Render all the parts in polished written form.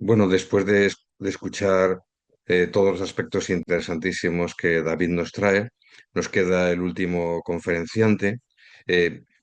Bueno, después de escuchar todos los aspectos interesantísimos que David nos trae, nos queda el último conferenciante.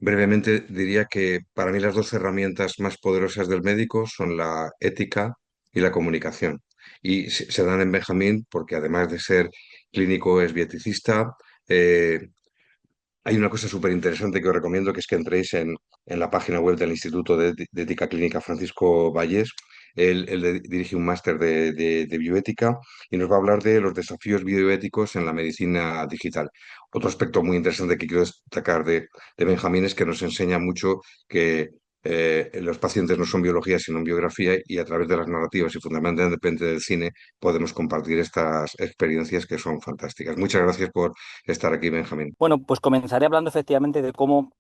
Brevemente diría que para mí las dos herramientas más poderosas del médico son la ética y la comunicación. Y se dan en Benjamín porque además de ser clínico es bioeticista. Hay una cosa súper interesante que os recomiendo, que es que entréis en la página web del Instituto de Ética Clínica Francisco Vallés. Él dirige un máster de bioética y nos va a hablar de los desafíos bioéticos en la medicina digital. Otro aspecto muy interesante que quiero destacar de Benjamín es que nos enseña mucho que los pacientes no son biología, sino biografía, y a través de las narrativas y fundamentalmente del cine podemos compartir estas experiencias que son fantásticas. Muchas gracias por estar aquí, Benjamín. Bueno, pues comenzaré hablando efectivamente de cómo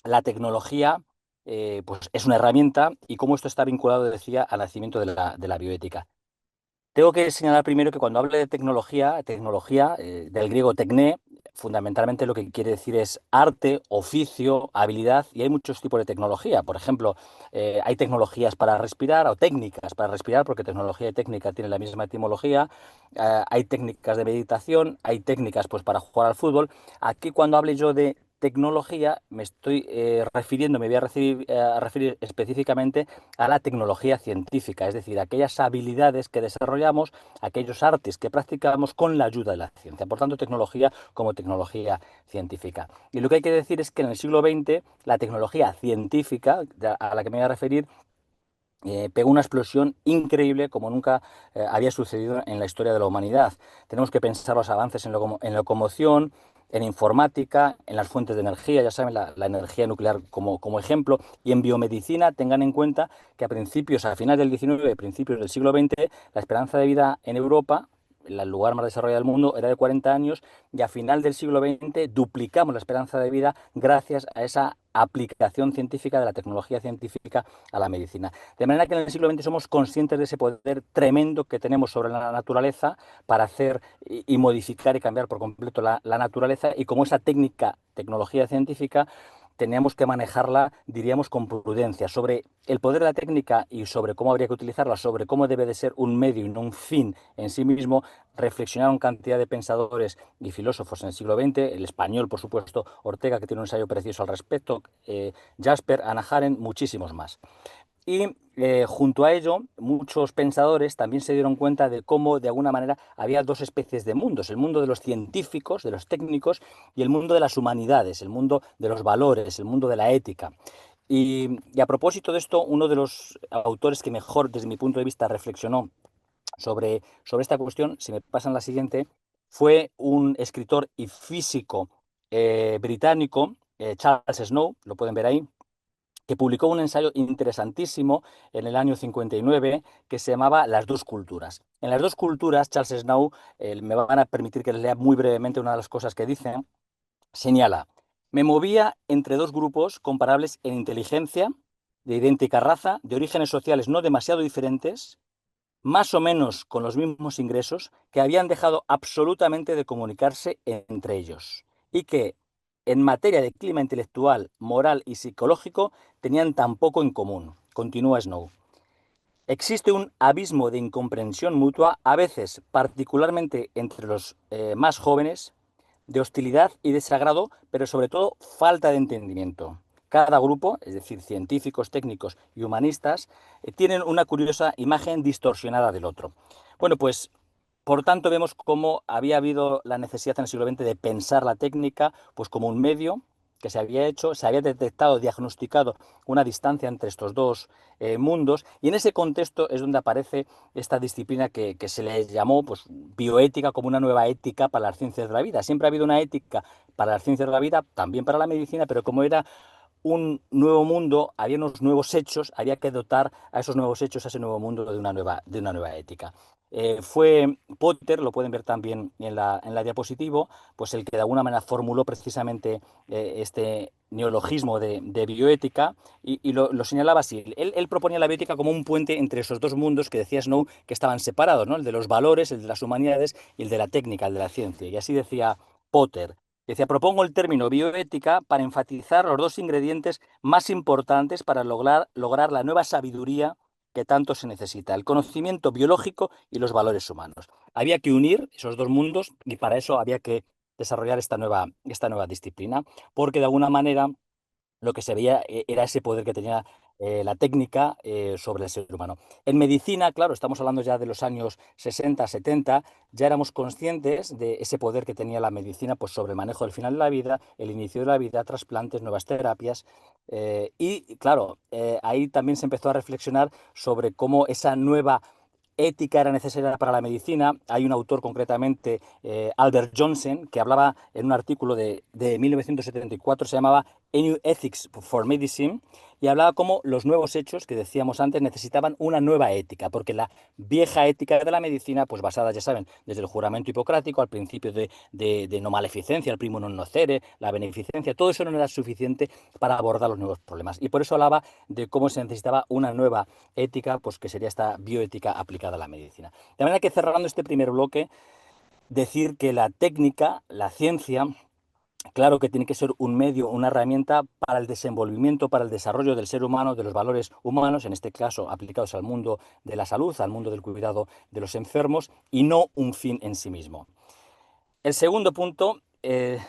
la tecnología pues es una herramienta y cómo esto está vinculado, decía, al nacimiento de la bioética. Tengo que señalar primero que cuando hablo de tecnología, del griego tecné, fundamentalmente lo que quiere decir es arte, oficio, habilidad, y hay muchos tipos de tecnología. Por ejemplo, hay tecnologías para respirar o técnicas para respirar, porque tecnología y técnica tienen la misma etimología. Hay técnicas de meditación, hay técnicas pues, para jugar al fútbol. Aquí cuando hable yo de tecnología, me estoy refiriendo, me voy a referir específicamente a la tecnología científica, es decir, aquellas habilidades que desarrollamos, aquellos artes que practicamos con la ayuda de la ciencia. Por tanto, tecnología como tecnología científica. Y lo que hay que decir es que en el siglo XX la tecnología científica a la que me voy a referir pegó una explosión increíble como nunca había sucedido en la historia de la humanidad. Tenemos que pensar los avances en locomoción, en informática, en las fuentes de energía, ya saben, la energía nuclear como ejemplo, y en biomedicina. Tengan en cuenta que a finales del XIX, principios del siglo XX, la esperanza de vida en Europa, el lugar más desarrollado del mundo, era de 40 años, y a final del siglo XX duplicamos la esperanza de vida gracias a esa aplicación científica de la tecnología científica a la medicina. De manera que en el siglo XX somos conscientes de ese poder tremendo que tenemos sobre la naturaleza para hacer y modificar y cambiar por completo la naturaleza, y como esa tecnología científica, tenemos que manejarla, diríamos, con prudencia. Sobre el poder de la técnica y sobre cómo habría que utilizarla, sobre cómo debe de ser un medio y no un fin en sí mismo, reflexionaron cantidad de pensadores y filósofos en el siglo XX, el español, por supuesto, Ortega, que tiene un ensayo precioso al respecto, Jasper, Hannah Arendt, muchísimos más. Y junto a ello, muchos pensadores también se dieron cuenta de cómo, de alguna manera, había dos especies de mundos: el mundo de los científicos, de los técnicos, y el mundo de las humanidades, el mundo de los valores, el mundo de la ética. Y a propósito de esto, uno de los autores que mejor, desde mi punto de vista, reflexionó sobre esta cuestión, si me pasan la siguiente, fue un escritor y físico británico, Charles Snow, lo pueden ver ahí, que publicó un ensayo interesantísimo en el año 59 que se llamaba Las dos culturas. En las dos culturas, Charles Snow, me van a permitir que les lea muy brevemente una de las cosas que dice, señala: me movía entre dos grupos comparables en inteligencia, de idéntica raza, de orígenes sociales no demasiado diferentes, más o menos con los mismos ingresos, que habían dejado absolutamente de comunicarse entre ellos y que, en materia de clima intelectual, moral y psicológico, tenían tan poco en común. Continúa Snow. Existe un abismo de incomprensión mutua, a veces particularmente entre los más jóvenes, de hostilidad y desagrado, pero sobre todo falta de entendimiento. Cada grupo, es decir, científicos, técnicos y humanistas, tienen una curiosa imagen distorsionada del otro. Bueno, pues por tanto vemos cómo había habido la necesidad en el siglo XX de pensar la técnica pues como un medio que se había hecho, se había detectado, diagnosticado una distancia entre estos dos mundos, y en ese contexto es donde aparece esta disciplina que se le llamó pues, bioética, como una nueva ética para las ciencias de la vida. Siempre ha habido una ética para las ciencias de la vida, también para la medicina, pero como era un nuevo mundo, había unos nuevos hechos, había que dotar a esos nuevos hechos, a ese nuevo mundo de una nueva ética. Fue Potter, lo pueden ver también en la diapositiva, pues el que de alguna manera formuló precisamente este neologismo de bioética, y lo señalaba así. Él proponía la bioética como un puente entre esos dos mundos que decía Snow que estaban separados, ¿no? El de los valores, el de las humanidades, y el de la técnica, el de la ciencia. Y así decía Potter. Decía: propongo el término bioética para enfatizar los dos ingredientes más importantes para lograr la nueva sabiduría que tanto se necesita, el conocimiento biológico y los valores humanos. Había que unir esos dos mundos y para eso había que desarrollar esta nueva disciplina, porque de alguna manera lo que se veía era ese poder que tenía la técnica sobre el ser humano. En medicina, claro, estamos hablando ya de los años 60, 70, ya éramos conscientes de ese poder que tenía la medicina pues, sobre el manejo del final de la vida, el inicio de la vida, trasplantes, nuevas terapias. Y claro, ahí también se empezó a reflexionar sobre cómo esa nueva ética era necesaria para la medicina. Hay un autor concretamente, Albert Johnson, que hablaba en un artículo de 1974, se llamaba A New Ethics for Medicine, y hablaba cómo los nuevos hechos que decíamos antes necesitaban una nueva ética, porque la vieja ética de la medicina, pues basada, ya saben, desde el juramento hipocrático al principio de no maleficencia, el primo non nocere, la beneficencia, todo eso no era suficiente para abordar los nuevos problemas. Y por eso hablaba de cómo se necesitaba una nueva ética, pues que sería esta bioética aplicada a la medicina. De manera que cerrando este primer bloque, decir que la técnica, la ciencia, claro que tiene que ser un medio, una herramienta para el desenvolvimiento, para el desarrollo del ser humano, de los valores humanos, en este caso aplicados al mundo de la salud, al mundo del cuidado de los enfermos, y no un fin en sí mismo. El segundo punto,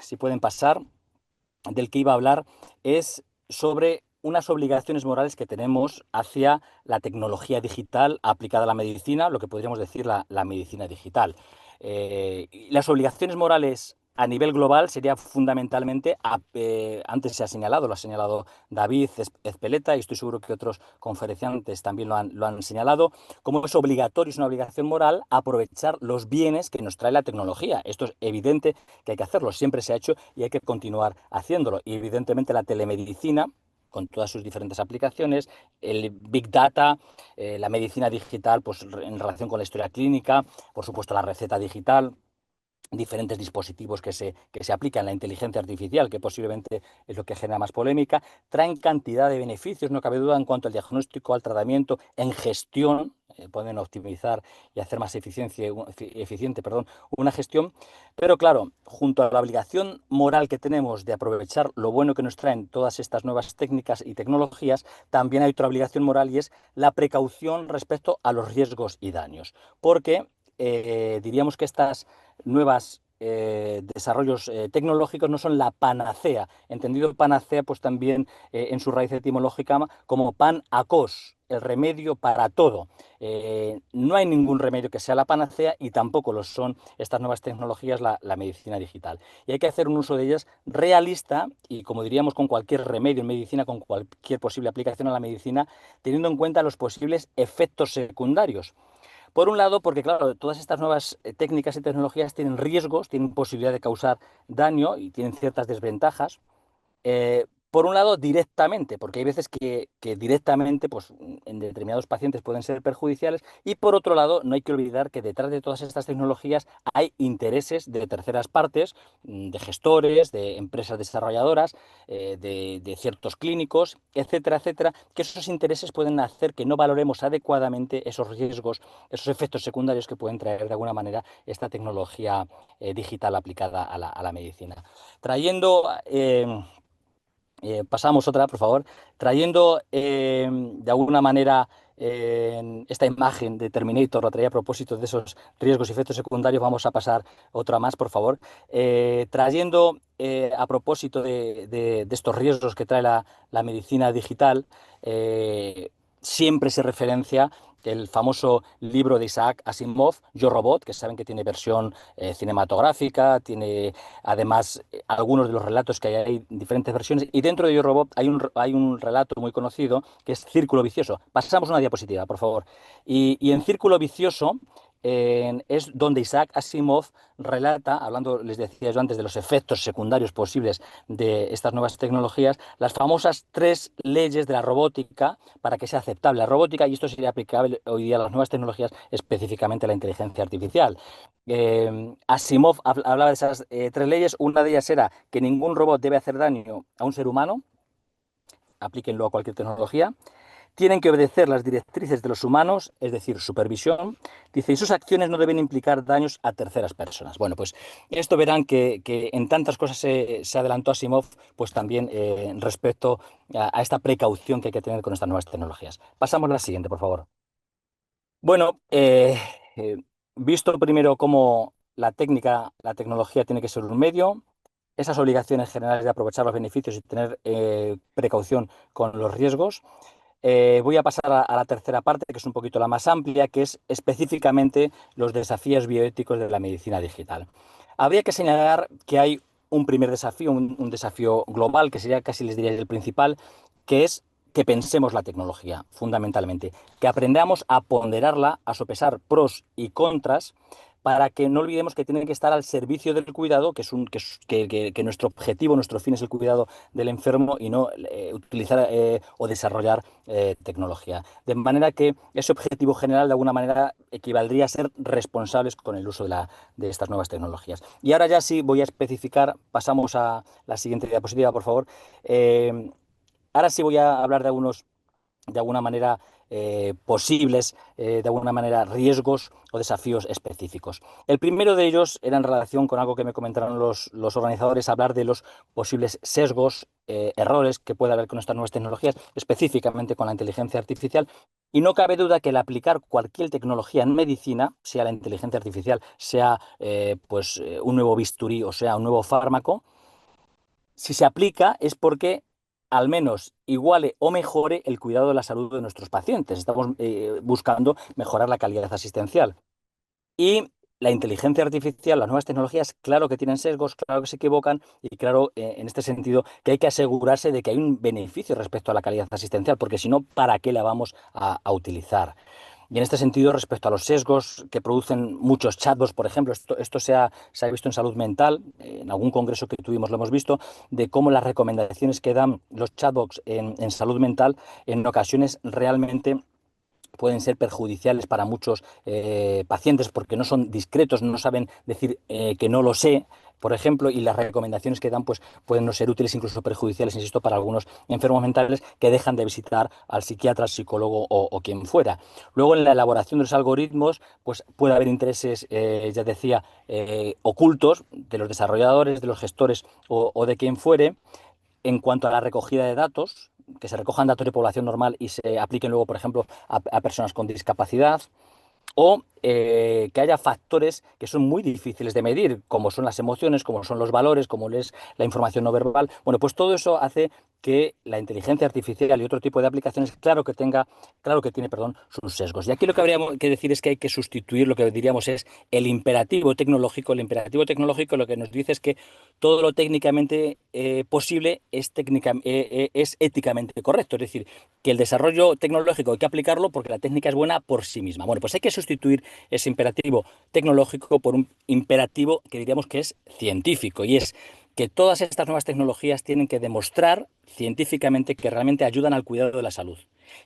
si pueden pasar, del que iba a hablar, es sobre unas obligaciones morales que tenemos hacia la tecnología digital aplicada a la medicina, lo que podríamos decir la medicina digital. Las obligaciones morales a nivel global sería fundamentalmente, antes se ha señalado, lo ha señalado David Ezpeleta y estoy seguro que otros conferenciantes también lo han señalado, como es obligatorio, es una obligación moral aprovechar los bienes que nos trae la tecnología. Esto es evidente que hay que hacerlo, siempre se ha hecho y hay que continuar haciéndolo. Y evidentemente la telemedicina, con todas sus diferentes aplicaciones, el Big Data, la medicina digital, pues en relación con la historia clínica, por supuesto la receta digital, diferentes dispositivos que se aplican, la inteligencia artificial, que posiblemente es lo que genera más polémica, traen cantidad de beneficios, no cabe duda, en cuanto al diagnóstico, al tratamiento, en gestión, pueden optimizar y hacer más eficiente, perdón, una gestión, pero claro, junto a la obligación moral que tenemos de aprovechar lo bueno que nos traen todas estas nuevas técnicas y tecnologías, también hay otra obligación moral y es la precaución respecto a los riesgos y daños, porque diríamos que estas nuevas desarrollos tecnológicos no son la panacea, entendido panacea pues también en su raíz etimológica como pan acos, el remedio para todo. No hay ningún remedio que sea la panacea y tampoco lo son estas nuevas tecnologías, la medicina digital. Y hay que hacer un uso de ellas realista y, como diríamos, con cualquier remedio en medicina, con cualquier posible aplicación a la medicina, teniendo en cuenta los posibles efectos secundarios. Por un lado, porque claro, todas estas nuevas técnicas y tecnologías tienen riesgos, tienen posibilidad de causar daño y tienen ciertas desventajas. Por un lado, directamente, porque hay veces que directamente, pues, en determinados pacientes pueden ser perjudiciales, y por otro lado, no hay que olvidar que detrás de todas estas tecnologías hay intereses de terceras partes, de gestores, de empresas desarrolladoras, de ciertos clínicos, etcétera, etcétera, que esos intereses pueden hacer que no valoremos adecuadamente esos riesgos, esos efectos secundarios que pueden traer de alguna manera esta tecnología digital aplicada a la medicina. Trayendo pasamos otra, por favor. Trayendo de alguna manera esta imagen de Terminator, la traía a propósito de esos riesgos y efectos secundarios, vamos a pasar otra más, por favor. Trayendo a propósito de estos riesgos que trae la medicina digital, siempre se referencia el famoso libro de Isaac Asimov, Yo Robot, que saben que tiene versión cinematográfica, tiene además algunos de los relatos que hay diferentes versiones, y dentro de Yo Robot hay un relato muy conocido que es Círculo Vicioso. Pasamos una diapositiva, por favor. Y en Círculo Vicioso es donde Isaac Asimov relata, hablando, les decía yo antes, de los efectos secundarios posibles de estas nuevas tecnologías, las famosas tres leyes de la robótica para que sea aceptable la robótica, y esto sería aplicable hoy día a las nuevas tecnologías, específicamente a la inteligencia artificial. Asimov hablaba de esas tres leyes. Una de ellas era que ningún robot debe hacer daño a un ser humano, aplíquenlo a cualquier tecnología. Tienen que obedecer las directrices de los humanos, es decir, supervisión. Dice, y sus acciones no deben implicar daños a terceras personas. Bueno, pues esto verán que en tantas cosas se adelantó Asimov, pues también respecto a esta precaución que hay que tener con estas nuevas tecnologías. Pasamos a la siguiente, por favor. Bueno, eh, visto primero cómo la técnica, la tecnología tiene que ser un medio, esas obligaciones generales de aprovechar los beneficios y tener precaución con los riesgos. Voy a pasar a la tercera parte, que es un poquito la más amplia, que es específicamente los desafíos bioéticos de la medicina digital. Habría que señalar que hay un primer desafío, un desafío global, que sería casi les diría el principal, que es que pensemos la tecnología, fundamentalmente, que aprendamos a ponderarla, a sopesar pros y contras, para que no olvidemos que tiene que estar al servicio del cuidado, que nuestro objetivo, nuestro fin es el cuidado del enfermo y no utilizar o desarrollar tecnología. De manera que ese objetivo general, de alguna manera, equivaldría a ser responsables con el uso de estas nuevas tecnologías. Y ahora ya sí voy a especificar, pasamos a la siguiente diapositiva, por favor. Eh, Ahora sí voy a hablar de alguna manera, posibles, de alguna manera, riesgos o desafíos específicos. El primero de ellos era en relación con algo que me comentaron los organizadores, hablar de los posibles sesgos, errores que puede haber con estas nuevas tecnologías, específicamente con la inteligencia artificial. Y no cabe duda que el aplicar cualquier tecnología en medicina, sea la inteligencia artificial, sea un nuevo bisturí o sea un nuevo fármaco, si se aplica es porque al menos iguale o mejore el cuidado de la salud de nuestros pacientes. Estamos buscando mejorar la calidad asistencial. Y la inteligencia artificial, las nuevas tecnologías, claro que tienen sesgos, claro que se equivocan y claro, en este sentido, que hay que asegurarse de que hay un beneficio respecto a la calidad asistencial, porque si no, ¿para qué la vamos a utilizar? Y en este sentido, respecto a los sesgos que producen muchos chatbots, por ejemplo, esto se ha visto en salud mental, en algún congreso que tuvimos lo hemos visto, de cómo las recomendaciones que dan los chatbots en salud mental en ocasiones realmente pueden ser perjudiciales para muchos pacientes porque no son discretos, no saben decir que no lo sé, por ejemplo, y las recomendaciones que dan pues, pueden no ser útiles, incluso perjudiciales, insisto, para algunos enfermos mentales que dejan de visitar al psiquiatra, al psicólogo o quien fuera. Luego, en la elaboración de los algoritmos, pues puede haber intereses, ya decía, ocultos de los desarrolladores, de los gestores o de quien fuere, en cuanto a la recogida de datos, que se recojan datos de población normal y se apliquen luego, por ejemplo, a personas con discapacidad, o que haya factores que son muy difíciles de medir, como son las emociones, como son los valores, como es la información no verbal. Bueno, pues todo eso hace que la inteligencia artificial y otro tipo de aplicaciones, claro que tiene, perdón, sus sesgos. Y aquí lo que habría que decir es que hay que sustituir lo que diríamos es el imperativo tecnológico. El imperativo tecnológico lo que nos dice es que todo lo técnicamente posible es éticamente correcto. Es decir, que el desarrollo tecnológico hay que aplicarlo porque la técnica es buena por sí misma. Bueno, pues hay que sustituir ese imperativo tecnológico por un imperativo que diríamos que es científico, y es que todas estas nuevas tecnologías tienen que demostrar científicamente que realmente ayudan al cuidado de la salud.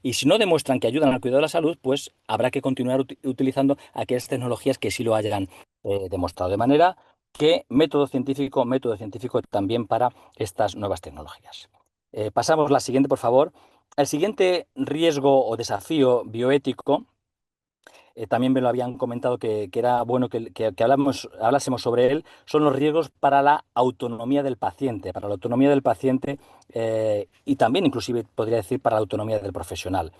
Y si no demuestran que ayudan al cuidado de la salud, pues habrá que continuar utilizando aquellas tecnologías que sí lo hayan demostrado. De manera que método científico también para estas nuevas tecnologías. Pasamos la siguiente, por favor. El siguiente riesgo o desafío bioético, también me lo habían comentado que era bueno que hablásemos sobre él, son los riesgos para la autonomía del paciente, y también inclusive podría decir para la autonomía del profesional.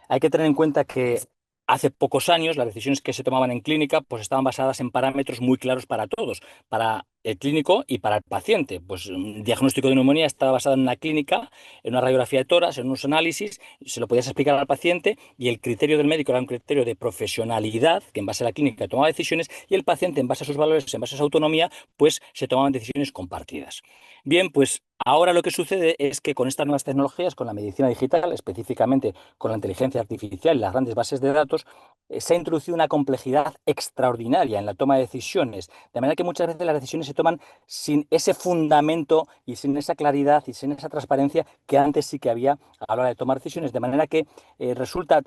Hay que tener en cuenta que hace pocos años las decisiones que se tomaban en clínica pues estaban basadas en parámetros muy claros para todos, para el clínico y para el paciente. Pues un diagnóstico de neumonía estaba basado en una clínica, en una radiografía de tórax, en unos análisis, se lo podías explicar al paciente y el criterio del médico era un criterio de profesionalidad, que en base a la clínica tomaba decisiones, y el paciente en base a sus valores, en base a su autonomía, pues se tomaban decisiones compartidas. Bien, pues ahora lo que sucede es que con estas nuevas tecnologías, con la medicina digital, específicamente con la inteligencia artificial y las grandes bases de datos, se ha introducido una complejidad extraordinaria en la toma de decisiones, de manera que muchas veces las decisiones se toman sin ese fundamento y sin esa claridad y sin esa transparencia que antes sí que había a la hora de tomar decisiones, de manera que resulta,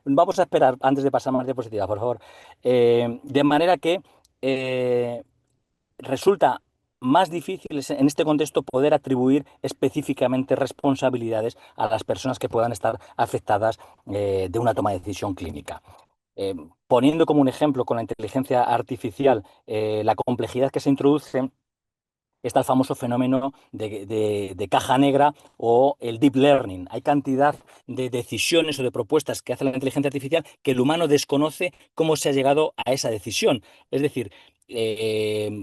vamos a esperar antes de pasar más diapositivas, por favor, de manera que eh, resulta más difícil en este contexto poder atribuir específicamente responsabilidades a las personas que puedan estar afectadas de una toma de decisión clínica. Poniendo como un ejemplo con la inteligencia artificial la complejidad que se introduce, está el famoso fenómeno de caja negra o el deep learning. Hay cantidad de decisiones o de propuestas que hace la inteligencia artificial que el humano desconoce cómo se ha llegado a esa decisión. Es decir,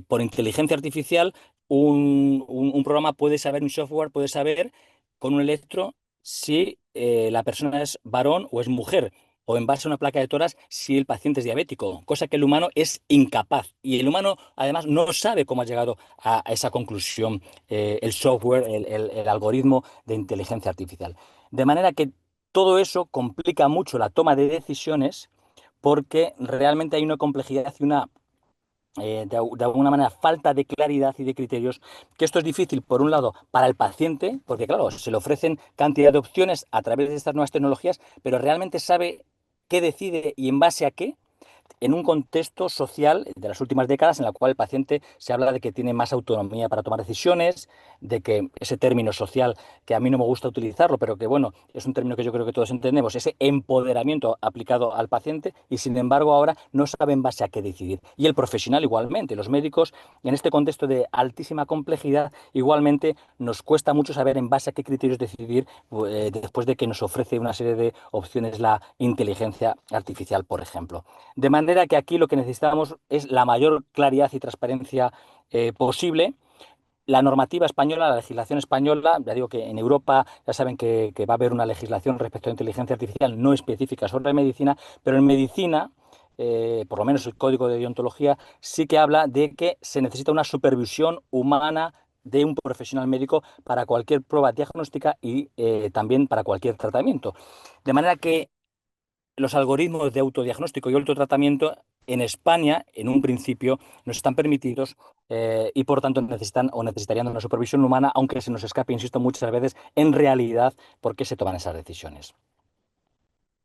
por inteligencia artificial, un programa puede saber, un software puede saber con un electro si la persona es varón o es mujer, o en base a una placa de toras si el paciente es diabético, cosa que el humano es incapaz. Y el humano además no sabe cómo ha llegado a esa conclusión el software, el algoritmo de inteligencia artificial. De manera que todo eso complica mucho la toma de decisiones porque realmente hay una complejidad y una de alguna manera falta de claridad y de criterios, que esto es difícil, por un lado, para el paciente, porque claro, se le ofrecen cantidad de opciones a través de estas nuevas tecnologías, pero realmente sabe qué decide y en base a qué, en un contexto social de las últimas décadas en la cual el paciente se habla de que tiene más autonomía para tomar decisiones, de que ese término social, que a mí no me gusta utilizarlo, pero que bueno, es un término que yo creo que todos entendemos, ese empoderamiento aplicado al paciente y sin embargo ahora no sabe en base a qué decidir. Y el profesional igualmente, los médicos en este contexto de altísima complejidad igualmente nos cuesta mucho saber en base a qué criterios decidir después de que nos ofrece una serie de opciones la inteligencia artificial, por ejemplo. De manera que aquí lo que necesitamos es la mayor claridad y transparencia posible. La normativa española, la legislación española, ya digo que en Europa ya saben que va a haber una legislación respecto a inteligencia artificial no específica sobre medicina, pero en medicina, por lo menos el código de deontología, sí que habla de que se necesita una supervisión humana de un profesional médico para cualquier prueba diagnóstica y también para cualquier tratamiento. De manera que los algoritmos de autodiagnóstico y autotratamiento en España, en un principio, no están permitidos y por tanto necesitan o necesitarían de una supervisión humana, aunque se nos escape, insisto, muchas veces en realidad por qué se toman esas decisiones.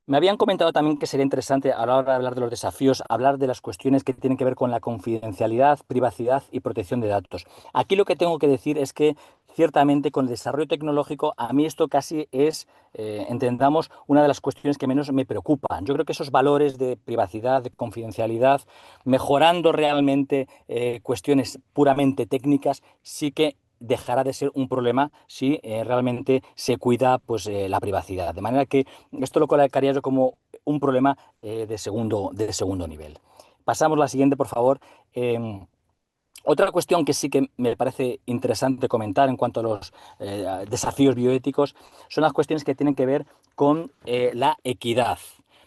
Me habían comentado también que sería interesante a la hora de hablar de los desafíos, hablar de las cuestiones que tienen que ver con la confidencialidad, privacidad y protección de datos. Aquí lo que tengo que decir es que ciertamente con el desarrollo tecnológico a mí esto casi es, entendamos, una de las cuestiones que menos me preocupan. Yo creo que esos valores de privacidad, de confidencialidad, mejorando realmente cuestiones puramente técnicas, sí que dejará de ser un problema si realmente se cuida pues, la privacidad. De manera que esto lo colocaría yo como un problema de segundo nivel. Pasamos a la siguiente, por favor. Otra cuestión que sí que me parece interesante comentar en cuanto a los desafíos bioéticos son las cuestiones que tienen que ver con la equidad.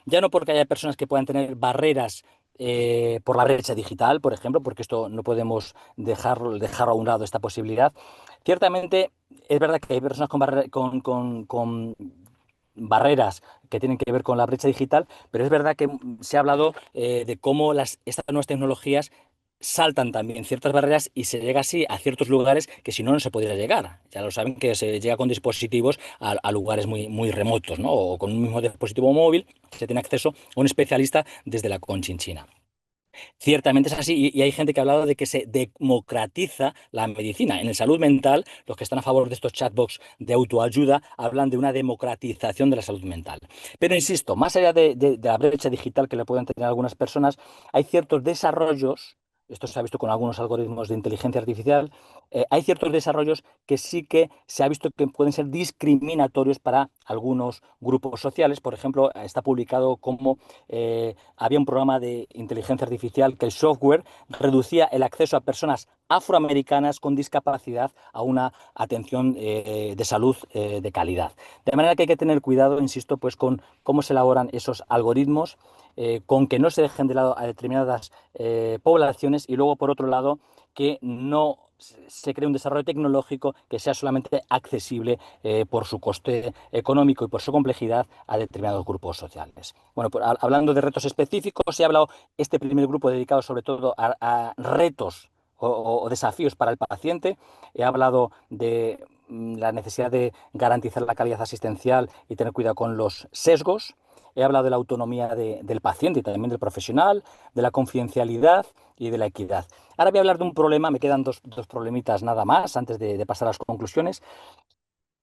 Ya no porque haya personas que puedan tener barreras por la brecha digital, por ejemplo, porque esto no podemos dejar a un lado esta posibilidad. Ciertamente es verdad que hay personas con barreras que tienen que ver con la brecha digital, pero es verdad que se ha hablado de cómo estas nuevas tecnologías saltan también ciertas barreras y se llega así a ciertos lugares que si no, no se podría llegar. Ya lo saben que se llega con dispositivos a lugares muy remotos, ¿no? O con un mismo dispositivo móvil se tiene acceso a un especialista desde la Conchinchina. Ciertamente es así y hay gente que ha hablado de que se democratiza la medicina. En el salud mental, los que están a favor de estos chatbots de autoayuda hablan de una democratización de la salud mental. Pero insisto, más allá de la brecha digital que le pueden tener algunas personas, hay ciertos desarrollos, esto se ha visto con algunos algoritmos de inteligencia artificial, hay ciertos desarrollos que sí que se ha visto que pueden ser discriminatorios para algunos grupos sociales. Por ejemplo, está publicado como había un programa de inteligencia artificial que el software reducía el acceso a personas afroamericanas con discapacidad a una atención de salud de calidad. De manera que hay que tener cuidado, insisto, pues con cómo se elaboran esos algoritmos, con que no se dejen de lado a determinadas poblaciones y luego, por otro lado, que no se cree un desarrollo tecnológico que sea solamente accesible por su coste económico y por su complejidad a determinados grupos sociales. Bueno, pues, hablando de retos específicos, he hablado este primer grupo dedicado sobre todo a retos o desafíos para el paciente. He hablado de la necesidad de garantizar la calidad asistencial y tener cuidado con los sesgos. He hablado de la autonomía del paciente y también del profesional, de la confidencialidad y de la equidad. Ahora voy a hablar de un problema, me quedan dos problemitas nada más antes de pasar a las conclusiones.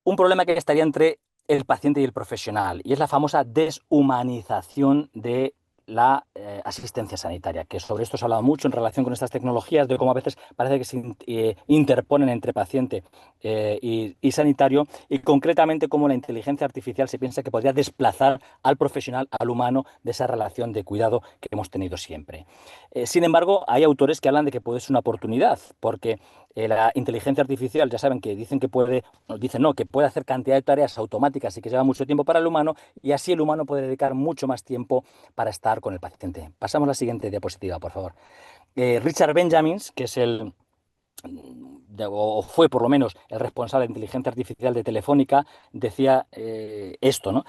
Un problema que estaría entre el paciente y el profesional, y es la famosa deshumanización de la asistencia sanitaria, que sobre esto se ha hablado mucho en relación con estas tecnologías, de cómo a veces parece que se interponen entre paciente y sanitario, y concretamente cómo la inteligencia artificial se piensa que podría desplazar al profesional, al humano, de esa relación de cuidado que hemos tenido siempre. Sin embargo, hay autores que hablan de que puede ser una oportunidad, porque la inteligencia artificial, ya saben que dicen que puede, no, dicen no, que puede hacer cantidad de tareas automáticas y que lleva mucho tiempo para el humano, y así el humano puede dedicar mucho más tiempo para estar con el paciente. Pasamos a la siguiente diapositiva, por favor. Richard Benjamins, que es o fue por lo menos el responsable de inteligencia artificial de Telefónica, decía esto, ¿no?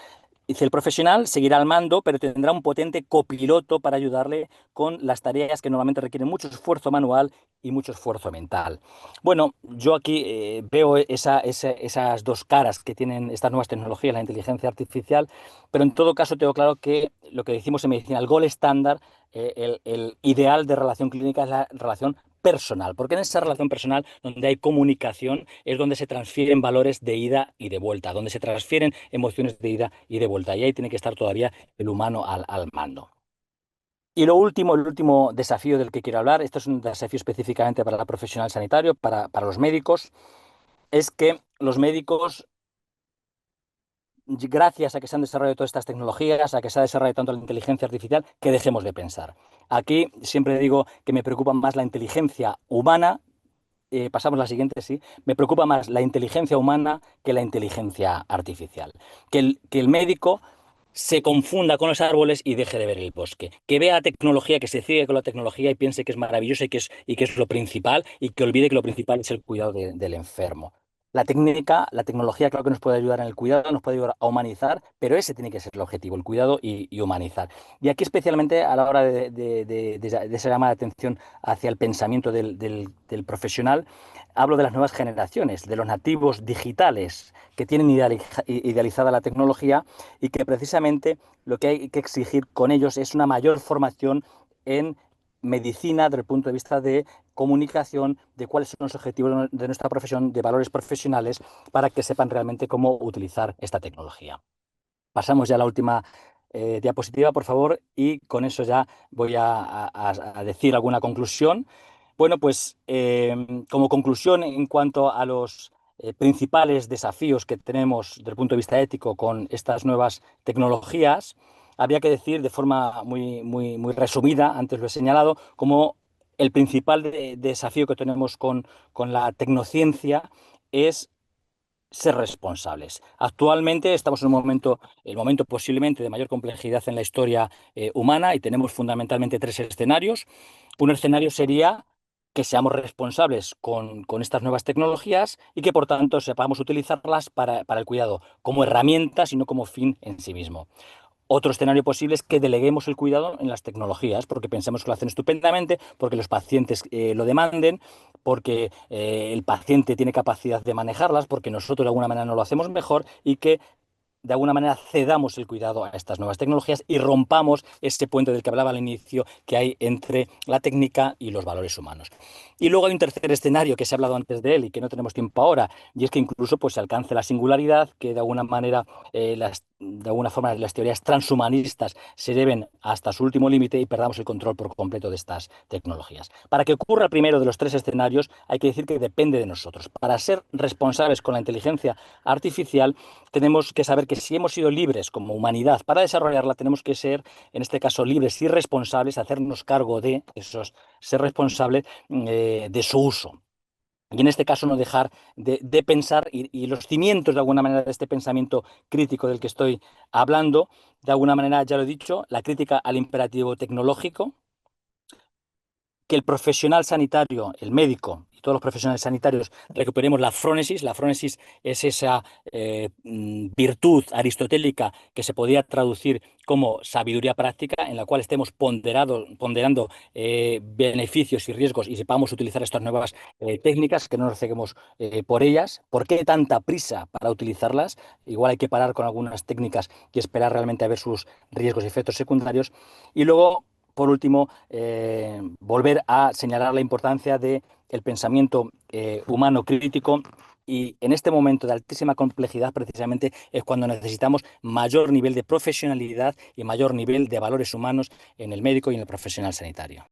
Dice, el profesional seguirá al mando, pero tendrá un potente copiloto para ayudarle con las tareas que normalmente requieren mucho esfuerzo manual y mucho esfuerzo mental. Bueno, yo aquí veo esas dos caras que tienen estas nuevas tecnologías, la inteligencia artificial, pero en todo caso tengo claro que lo que decimos en medicina, el gold estándar, el ideal de relación clínica es la relación personal, porque en esa relación personal donde hay comunicación es donde se transfieren valores de ida y de vuelta, donde se transfieren emociones de ida y de vuelta, y ahí tiene que estar todavía el humano al mando. Y lo último, el último desafío del que quiero hablar, esto es un desafío específicamente para el profesional sanitario, para los médicos, es que los médicos, gracias a que se han desarrollado todas estas tecnologías, a que se ha desarrollado tanto la inteligencia artificial, que dejemos de pensar. Aquí siempre digo que me preocupa más la inteligencia humana. Pasamos a la siguiente, sí. Me preocupa más la inteligencia humana que la inteligencia artificial. Que el médico se confunda con los árboles y deje de ver el bosque. Que vea la tecnología, que se ciegue con la tecnología y piense que es maravillosa y que es lo principal, y que olvide que lo principal es el cuidado del enfermo. La técnica, la tecnología, claro que nos puede ayudar en el cuidado, nos puede ayudar a humanizar, pero ese tiene que ser el objetivo, el cuidado y humanizar. Y aquí especialmente a la hora de esa llamada de atención hacia el pensamiento del profesional, hablo de las nuevas generaciones, de los nativos digitales que tienen idealizada la tecnología, y que precisamente lo que hay que exigir con ellos es una mayor formación en medicina desde el punto de vista de comunicación, de cuáles son los objetivos de nuestra profesión, de valores profesionales, para que sepan realmente cómo utilizar esta tecnología. Pasamos ya a la última diapositiva, por favor, y con eso ya voy a decir alguna conclusión. Bueno, pues como conclusión en cuanto a los principales desafíos que tenemos desde el punto de vista ético con estas nuevas tecnologías, habría que decir de forma muy, muy, muy resumida, antes lo he señalado, como el principal desafío que tenemos con la tecnociencia es ser responsables. Actualmente estamos en un momento, el momento posiblemente de mayor complejidad en la historia humana, y tenemos fundamentalmente tres escenarios. Un escenario sería que seamos responsables con estas nuevas tecnologías y que por tanto sepamos utilizarlas para el cuidado como herramientas y no como fin en sí mismo. Otro escenario posible es que deleguemos el cuidado en las tecnologías, porque pensamos que lo hacen estupendamente, porque los pacientes lo demanden, porque el paciente tiene capacidad de manejarlas, porque nosotros de alguna manera no lo hacemos mejor, y que de alguna manera cedamos el cuidado a estas nuevas tecnologías y rompamos ese puente del que hablaba al inicio que hay entre la técnica y los valores humanos. Y luego hay un tercer escenario que se ha hablado antes de él y que no tenemos tiempo ahora, y es que incluso pues, se alcance la singularidad, que de alguna manera, de alguna forma, las teorías transhumanistas se lleven hasta su último límite y perdamos el control por completo de estas tecnologías. Para que ocurra el primero de los tres escenarios, hay que decir que depende de nosotros. Para ser responsables con la inteligencia artificial, tenemos que saber que si hemos sido libres como humanidad para desarrollarla, tenemos que ser, en este caso, libres y responsables, hacernos cargo de esos, ser responsables de su uso. Y en este caso no dejar de pensar, y los cimientos de alguna manera de este pensamiento crítico del que estoy hablando, de alguna manera, ya lo he dicho, la crítica al imperativo tecnológico, que el profesional sanitario, el médico y todos los profesionales sanitarios recuperemos la frónesis. La frónesis es esa virtud aristotélica que se podría traducir como sabiduría práctica, en la cual estemos ponderando beneficios y riesgos y sepamos utilizar estas nuevas técnicas, que no nos ceguemos por ellas. ¿Por qué tanta prisa para utilizarlas? Igual hay que parar con algunas técnicas y esperar realmente a ver sus riesgos y efectos secundarios. Y luego, por último, volver a señalar la importancia del pensamiento humano crítico y en este momento de altísima complejidad precisamente es cuando necesitamos mayor nivel de profesionalidad y mayor nivel de valores humanos en el médico y en el profesional sanitario.